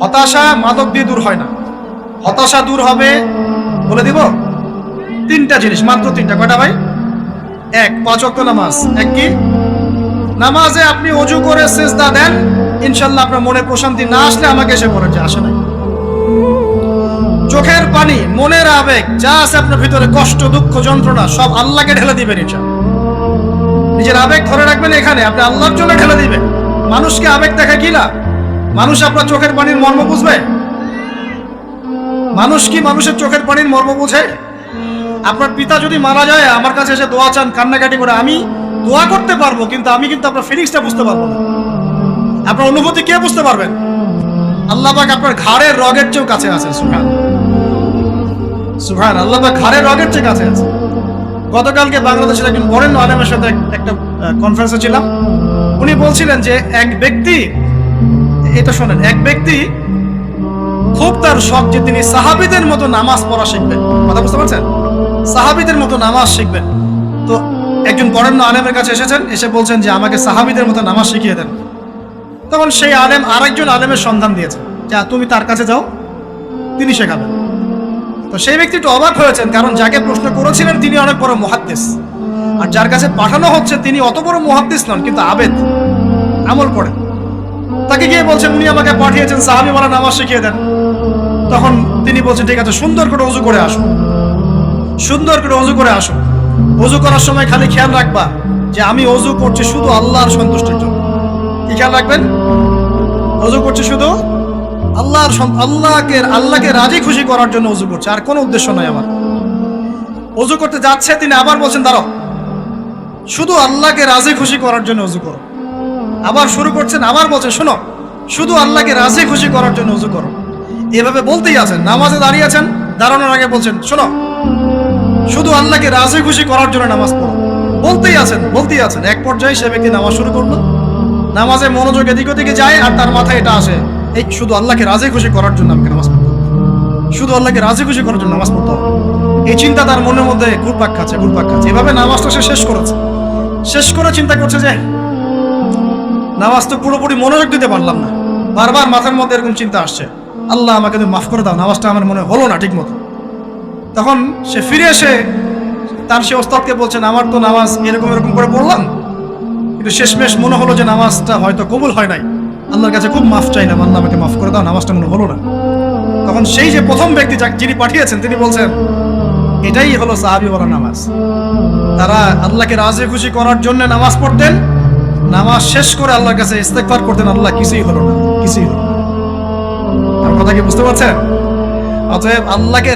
হতাশা মাদক দিয়ে দূর হয় না। হতাশা দূর হবে, বলে দিব, তিনটা জিনিস, মাত্র তিনটা। কয়টা ভাই? এক, 5 ওয়াক্ত নামাজ। এক কি? নামাজে আপনি ওযু করে সিজদা দেন, ইনশাআল্লাহ আপনার মনে প্রশান্তি না আসলে আমাকে এসে বলেন যে আসে নাই। চোখের পানি, মনের আবেগ যা আছে আপনার ভিতরে, কষ্ট, দুঃখ, যন্ত্রণা, সব আল্লাহকে ঢেলে দিবেন ইনশাআল্লাহ। নিজের আবেগ ধরে রাখবেন এখানে, আপনি আল্লাহর জন্য ঢেলে দিবেন। মানুষকে আবেগ দেখা কি না? মানুষ আপনার চোখের পানির মর্ম বুঝবে? মানুষ কি মানুষের চোখের পানির মর্ম বুঝে? আপনার পিতা যদি মারা যায়, আমার কাছে এসে দোয়া চান কান্নাকাটি করে, আমি দোয়া করতে পারবো, কিন্তু আমি কিন্তু আপনার ফিলিংসটা বুঝতে পারবো না। আপনার অনুভূতি কে বুঝতে পারবেন? আল্লাহ পাক আপনার ঘাড়ের রগের চেয়েও কাছে আছে। সুবহান আল্লাহ পাক ঘাড়ের রগের চেয়ে কাছে আছে। গতকালকে বাংলাদেশের একজন বরেণ্য আলেমের সাথে একটা কনফারেন্সে ছিলাম। উনি বলছিলেন যে এক ব্যক্তি, এটা শোনেন, এক ব্যক্তি খুব তার শখ যে তিনি সাহাবীদের মতো নামাজ পড়া শিখবেন। কথা বুঝতে পারছেন? সাহাবীদের মতো নামাজ শিখবেন। তো একজন বরেণ্য আলেমের কাছে এসেছেন, এসে বলছেন যে আমাকে সাহাবীদের মতো নামাজ শিখিয়ে দেন। তখন সেই আলেম আরেকজন আলেমের সন্ধান দিয়েছে, যা তুমি তার কাছে যাও, তিনি শেখাবেন। তো সেই ব্যক্তি একটু অবাক হয়েছেন, কারণ যাকে প্রশ্ন করেছিলেন তিনি অনেক বড় মুহাদ্দিস, আর যার কাছে পাঠানো হচ্ছে তিনি অত বড় মুহাদ্দিস নন, কিন্তু আবেদ, আমল করে। তাকে গিয়ে বলছেন উনি আমাকে পাঠিয়েছেন সাহাবী বলা নামাজ শিখিয়ে দেন। তখন তিনি বলছেন ঠিক আছে, সুন্দর করে ওযু করে আসো, সুন্দর করে ওযু করে আসো। ওযু করার সময় খালি খেয়াল রাখবা যে আমি ওযু করছি শুধু আল্লাহর সন্তুষ্টির জন্য। কি খেয়াল রাখবেন? ওযু করছি শুধু আল্লাহকে রাজি খুশি করার জন্য ওযু করছে, আর কোনো উদ্দেশ্য নাই আমার। ওযু করতে যাচ্ছে, তিনি আবার বলছেন দাঁড়াও, শুধু আল্লাহকে রাজি খুশি করার জন্য ওযু করো। আবার শুরু করছেন, আবার বলছেন শোনো, শুধু আল্লাহকে রাজি খুশি করার জন্য ওযু করো। এভাবে বলতেই আছেন, নামাজে দাঁড়িয়ে আছেন, দাঁড়ানোর আগে বলছেন শোনো, শুধু আল্লাহকে রাজি খুশি করার জন্য নামাজ পড়ো। বলতেই আছেন। এক পর্যায়ে সে ব্যক্তি নামাজ শুরু করলো। নামাজে মনোযোগ এদিক ওদিকে যায়, আর তার মাথায় এটা আসে, এই শুধু আল্লাহকে রাজি খুশি করার জন্য আমাকে নামাজ পড়তে হবে, শুধু আল্লাহকে রাজি খুশি করার জন্য নামাজ পড়তে হবে। এই চিন্তা তার মনের মধ্যে ঘুরপাক খাচ্ছে। এভাবে নামাজটা সে শেষ করেছে। শেষ করে চিন্তা করছে যে নামাজ তো পুরোপুরি মনোযোগ দিতে পারলাম না। বারবার মাথার মধ্যে এরকম চিন্তা আসছে, আল্লাহ আমাকে তুমি মাফ করে দাও, নামাজটা আমার মনে হলো না ঠিক মতো। তখন সে ফিরে এসে তার সে ওস্তাদকে বলছেন, আমার তো নামাজ এরকম করে পড়লাম, কিন্তু শেষমেশ মনে হলো যে নামাজটা হয়তো কবুল হয় নাই। আল্লাহর কাছে খুব মাফ চাইলাম, আল্লাহ আমাকে মাফ করে দাও, নামাজটা মনে হলো না। তখন সেই যে প্রথম ব্যক্তি যিনি পাঠিয়েছেন তিনি বলছেন, এটাই হলো সাহাবী বলা নামাজ। তারা আল্লাহকে রাজি খুশি করার জন্য নামাজ পড়তেন, নামাজ শেষ করে আল্লাহর কাছে ইস্তেগফার করতেন, আল্লাহ কিছুই হলো না। আমার কথা কি বুঝতে পারছেন? অতএব আল্লাহকে